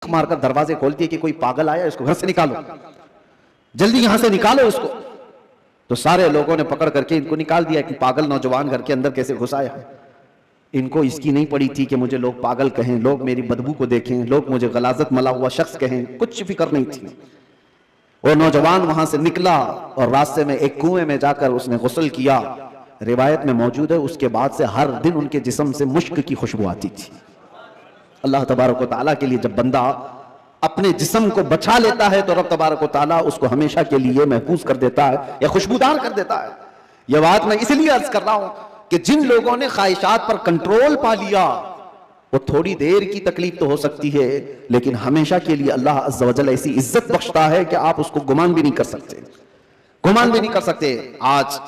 मारकर दरवाजे खोलती है कि कोई पागल आया, इसको घर से निकालो, जल्दी यहां से निकालो इसको। तो सारे लोगों ने पकड़ करके इनको निकाल दिया कि पागल नौजवान घर के अंदर कैसे घुस आया। इनको इसकी नहीं पड़ी थी कि मुझे लोग पागल कहें, लोग मेरी बदबू को देखें, लोग मुझे गलाजत मला हुआ शख्स कहें, कुछ फिक्र नहीं थी। वो नौजवान वहां से निकला और रास्ते में एक कुएं में जाकर उसने गुस्ल किया। रिवायत में मौजूद है उसके बाद से हर दिन उनके जिस्म से मुश्क की खुशबू आती थी। अल्लाह तबारक व तआला के लिए जब बंदा अपने जिस्म को बचा लेता है तो रब तबारक व तआला उसको हमेशा के लिए महफूज कर देता है या खुशबूदार कर देता है। यह बात मैं इसलिए अर्ज कर रहा हूं कि जिन लोगों ने ख्वाहिशात पर कंट्रोल पा लिया, वो थोड़ी देर की तकलीफ तो हो सकती है, लेकिन हमेशा के लिए अल्लाह अज़्ज़ व जल ऐसी इज्जत बख्शता है कि आप उसको गुमान भी नहीं कर सकते, गुमान भी नहीं कर सकते। आज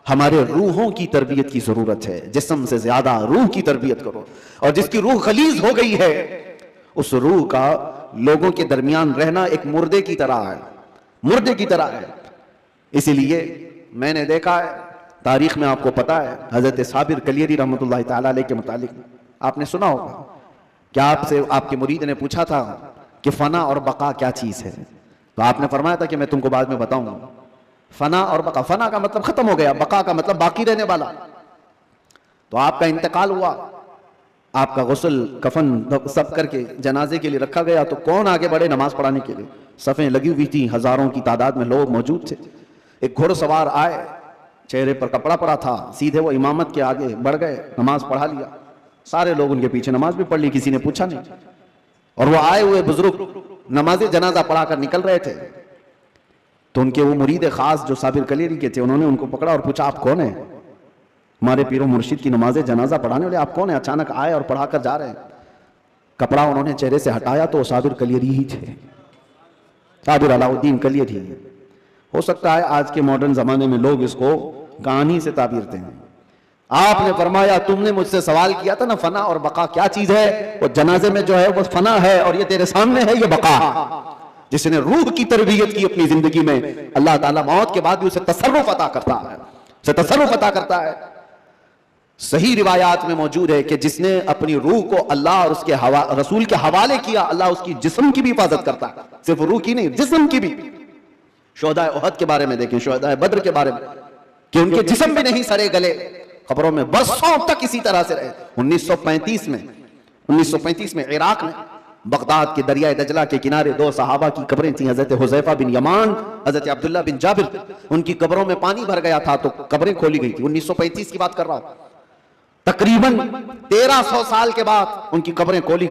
हमारे रूहों की तरबियत की जरूरत है, जिस्म से ज्यादा रूह की तरबियत करो। और जिसकी रूह खलीज हो गई है, उस रूह का लोगों के दरमियान रहना एक मुर्दे की तरह है, मुर्दे की तरह है। इसीलिए मैंने देखा है, तारीख में आपको पता है, हजरत साबिर कलियरी रहमतुल्लाह तआला अलैह के मुतालिक आपने सुना होगा कि आपसे आपके मुरीद ने पूछा था कि फना और बका क्या चीज है, तो आपने फरमाया था कि मैं तुमको बाद में बताऊंगा। फना और बका, फना का मतलब खत्म हो गया, बका का मतलब बाकी रहने वाला। तो आपका इंतकाल हुआ, आपका गुस्ल कफन सब करके जनाजे के लिए रखा गया, तो कौन आगे बढ़े नमाज पढ़ाने के लिए? सफ़ें लगी हुई थी, हजारों की तादाद में लोग मौजूद थे। एक घुड़सवार आए, चेहरे पर कपड़ा पड़ा था, सीधे वो इमामत के आगे बढ़ गए, नमाज पढ़ा लिया। सारे लोग उनके पीछे नमाज भी पढ़ ली, किसी ने पूछा नहीं। और वो आए हुए बुजुर्ग नमाज जनाजा पढ़ाकर निकल रहे थे, तो उनके वो मुरीद खास जो साबिर कलेरी के थे, उन्होंने उनको पकड़ा और पूछा, आप कौन है? हमारे पीरो मुर्शिद की नमाज जनाजा पढ़ाने वाले आप कौन है? अचानक आए और पढ़ाकर जा रहे हैं। कपड़ा उन्होंने चेहरे से हटाया तो वो साबिर कलेरी ही थे, साबिर अलाउद्दीन कलेरी। हो सकता है आज के मॉडर्न जमाने में लोग इसको कहानी से ताबीरते हैं। आपने फरमाया, तुमने मुझसे सवाल किया था ना फना और बका क्या चीज है, वो जनाजे में जो है वो फना है और ये तेरे सामने है ये बका। जिसने रूह की तरबियत की अपनी जिंदगी में, अल्लाह ताला मौत के बाद भी उसे तसर्रुफ अता करता है, उसे तसर्रुफ अता करता है। सही रिवायात में मौजूद है कि जिसने अपनी रूह को अल्लाह और उसके रसूल के हवाले किया, अल्लाह उसकी जिस्म की भी हिफाजत करता है, सिर्फ रूह की नहीं, जिस्म की भी। शुहदाए उहद के बारे में देखें, शुहदाए बद्र के बारे में, कि उनके जिस्म भी नहीं सड़े गले, कब्रों में बरसों तक इसी तरह से रहे। 1935 में इराक में बगदाद के दरिया दजला के किनारे दो सहाबा की कब्रें थी, हजरत हुज़ैफा बिन यमान, हजरत अब्दुल्लाह बिन जाबिर। उनकी कब्रों में पानी भर गया था तो कब्रें खोली गई थी। 1935 की बात कर रहा हूं, तकरीबन 1300 साल के बाद उनकी कब्रें खोली।